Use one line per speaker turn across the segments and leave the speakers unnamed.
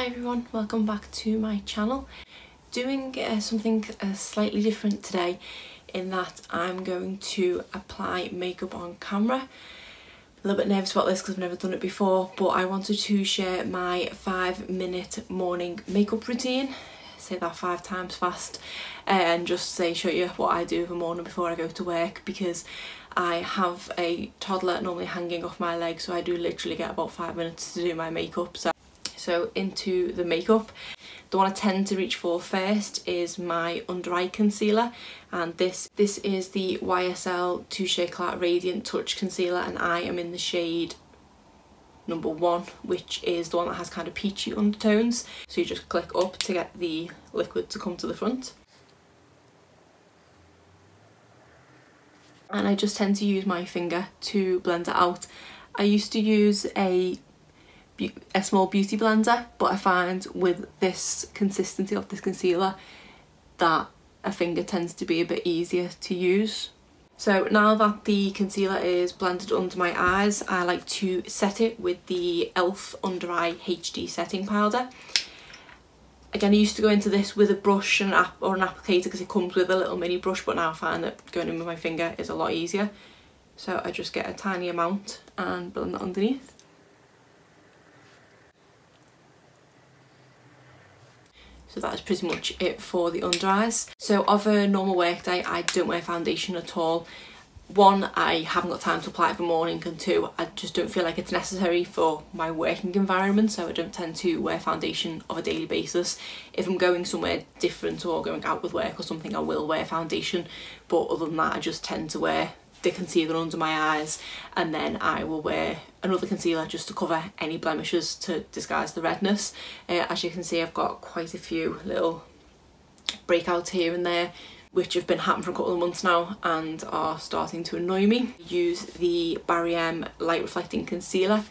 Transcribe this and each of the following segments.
Hi everyone, welcome back to my channel. Doing something slightly different today in that I'm going to apply makeup on camera. A little bit nervous about this because I've never done it before, but I wanted to share my 5-minute morning makeup routine. Say that 5 times fast and just show you what I do in the morning before I go to work, because I have a toddler normally hanging off my leg, so I do literally get about 5 minutes to do my makeup. So into the makeup. The one I tend to reach for first is my under eye concealer, and this is the YSL Touche Éclat Radiant Touch Concealer, and I am in the shade number 1, which is the one that has kind of peachy undertones. So you just click up to get the liquid to come to the front. And I just tend to use my finger to blend it out. I used to use a small beauty blender, but I find with this consistency of this concealer that a finger tends to be a bit easier to use. So now that the concealer is blended under my eyes, I like to set it with the e.l.f. Under Eye HD Setting Powder. Again, I used to go into this with a brush and an applicator because it comes with a little mini brush, but now I find that going in with my finger is a lot easier. So I just get a tiny amount and blend that underneath. So that is pretty much it for the under eyes. So of a normal work day, I don't wear foundation at all. 1, I haven't got time to apply it in the morning, and 2, I just don't feel like it's necessary for my working environment, so I don't tend to wear foundation on a daily basis. If I'm going somewhere different or going out with work or something, I will wear foundation, but other than that I just tend to wear the concealer under my eyes, and then I will wear another concealer just to cover any blemishes to disguise the redness. As you can see, I've got quite a few little breakouts here and there which have been happening for a couple of months now and are starting to annoy me. I use the Barry M Light Reflecting Concealer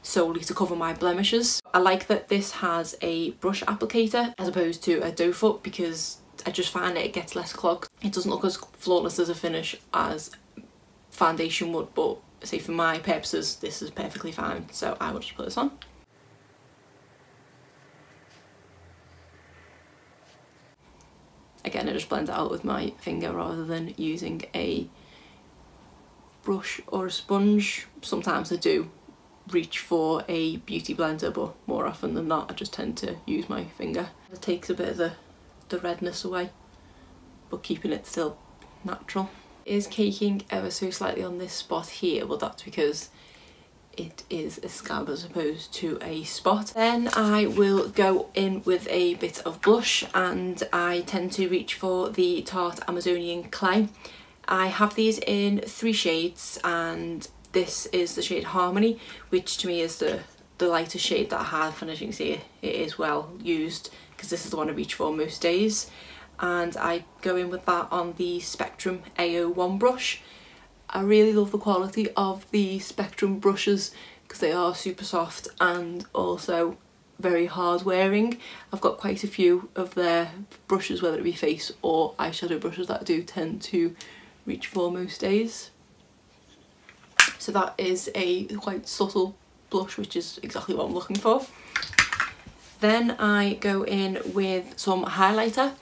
solely to cover my blemishes. I like that this has a brush applicator as opposed to a doe foot, because I just find it gets less clogged. It doesn't look as flawless as a finish as foundation would, but say for my purposes this is perfectly fine, so I will just put this on. Again, I just blend it out with my finger rather than using a brush or a sponge. Sometimes I do reach for a beauty blender, but more often than not I just tend to use my finger. It takes a bit of the redness away, but keeping it still natural. It is caking ever so slightly on this spot here, but that's because it is a scab as opposed to a spot. Then I will go in with a bit of blush, and I tend to reach for the Tarte Amazonian Clay. I have these in 3 shades, and this is the shade Harmony, which to me is the lighter shade that I have, and as you can see it is well used because this is the one I reach for most days. And I go in with that on the Spectrum A01 brush. I really love the quality of the Spectrum brushes because they are super soft and also very hard wearing. I've got quite a few of their brushes, whether it be face or eyeshadow brushes, that I do tend to reach for most days. So that is a quite subtle blush, which is exactly what I'm looking for. Then I go in with some highlighter.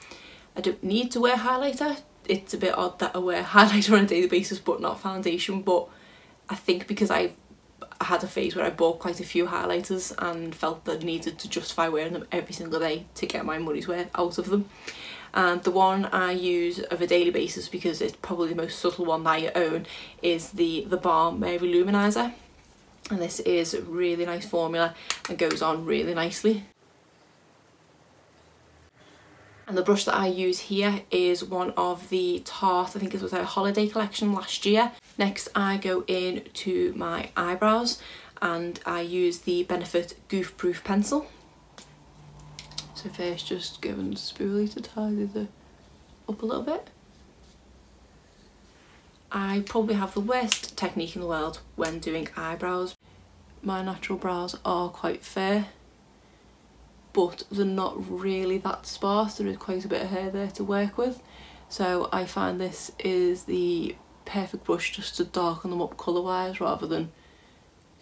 I don't need to wear highlighter. It's a bit odd that I wear highlighter on a daily basis but not foundation, but I think because I had a phase where I bought quite a few highlighters and felt that I needed to justify wearing them every single day to get my money's worth out of them. And the one I use on a daily basis, because it's probably the most subtle one that I own, is the Balm Mary Luminizer. And this is a really nice formula and goes on really nicely. And the brush that I use here is one of the Tarte, I think it was their holiday collection last year. Next I go in to my eyebrows, and I use the Benefit Goof Proof pencil. So first just giving a spoolie to tidy the up a little bit. I probably have the worst technique in the world when doing eyebrows. My natural brows are quite fair, but they're not really that sparse. There is quite a bit of hair there to work with, so I find this is the perfect brush just to darken them up colour wise rather than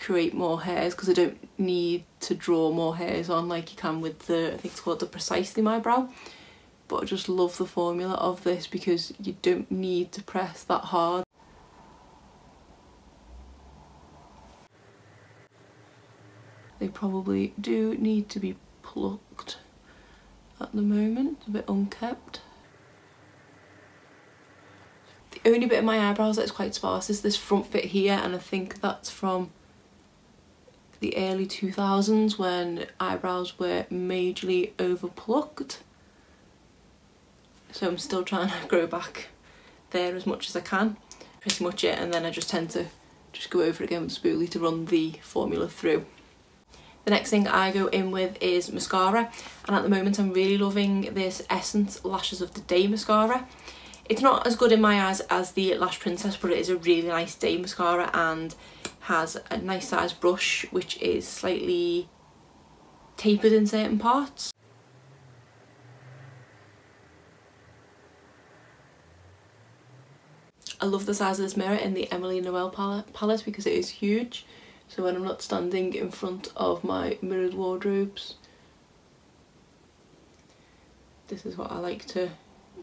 create more hairs because I don't need to draw more hairs on like you can with the, I think it's called the Precisely My Brow. But I just love the formula of this because you don't need to press that hard. They probably do need to be plucked at the moment, a bit unkept. The only bit of my eyebrows that's quite sparse is this front bit here, and I think that's from the early 2000s when eyebrows were majorly over plucked. So I'm still trying to grow back there as much as I can. Pretty much it, and then I just tend to just go over it again with a spoolie to run the formula through. The next thing I go in with is mascara, and at the moment I'm really loving this Essence Lashes of the Day mascara. It's not as good in my eyes as the Lash Princess, but it is a really nice day mascara and has a nice size brush which is slightly tapered in certain parts. I love the size of this mirror in the Emily Noel palette because it is huge. So when I'm not standing in front of my mirrored wardrobes, this is what I like to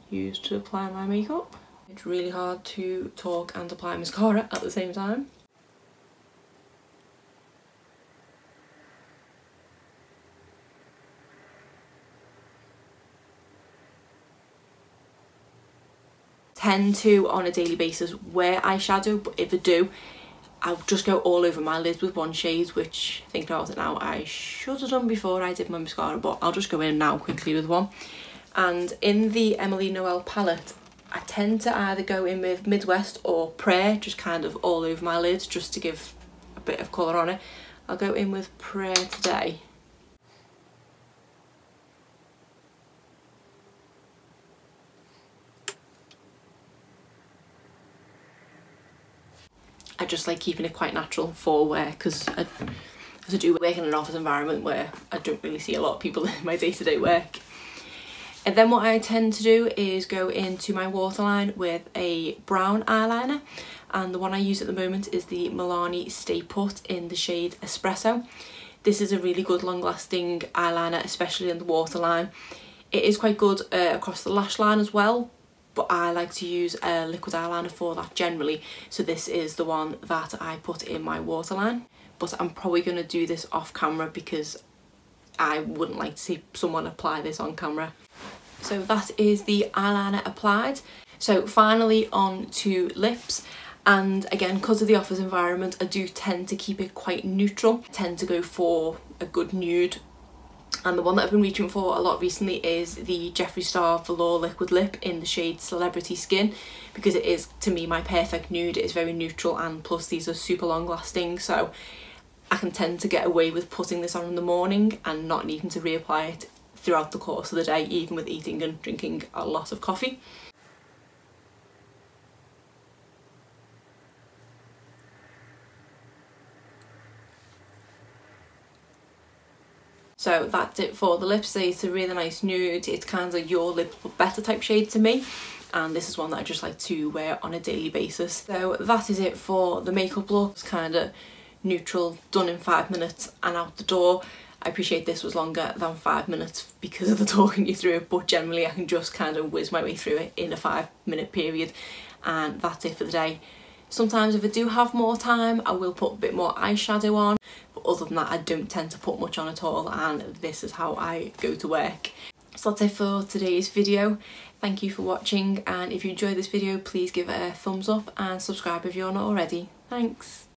use to apply my makeup. It's really hard to talk and apply mascara at the same time. Tend to on a daily basis wear eyeshadow, but if I do, I'll just go all over my lids with one shade, which thinking about it now I should have done before I did my mascara, but I'll just go in now quickly with one. And in the Emily Noel palette I tend to either go in with Midwest or Prayer, just kind of all over my lids just to give a bit of colour on it. I'll go in with Prayer today. I just like keeping it quite natural for wear because as I do work in an office environment where I don't really see a lot of people in my day-to-day work. And then what I tend to do is go into my waterline with a brown eyeliner, and the one I use at the moment is the Milani Stay Put in the shade Espresso. This is a really good long-lasting eyeliner, especially in the waterline. It is quite good across the lash line as well, but I like to use a liquid eyeliner for that generally, so this is the one that I put in my waterline. But I'm probably going to do this off camera because I wouldn't like to see someone apply this on camera. So that is the eyeliner applied. So finally on to lips, and again because of the office environment I do tend to keep it quite neutral. I tend to go for a good nude, and the one that I've been reaching for a lot recently is the Jeffree Star Velour Liquid Lip in the shade Celebrity Skin, because it is to me my perfect nude. It is very neutral, and plus these are super long lasting, so I can tend to get away with putting this on in the morning and not needing to reapply it throughout the course of the day, even with eating and drinking a lot of coffee. So that's it for the lips. It's a really nice nude. It's kind of your lip but better type shade to me, and this is one that I just like to wear on a daily basis. So that is it for the makeup look. It's kind of neutral, done in 5 minutes and out the door. I appreciate this was longer than 5 minutes because of the talking you through it, but generally I can just kind of whiz my way through it in a 5-minute period, and that's it for the day. Sometimes if I do have more time I will put a bit more eyeshadow on, but other than that I don't tend to put much on at all, and this is how I go to work. So that's it for today's video. Thank you for watching, and if you enjoyed this video please give it a thumbs up and subscribe if you're not already. Thanks.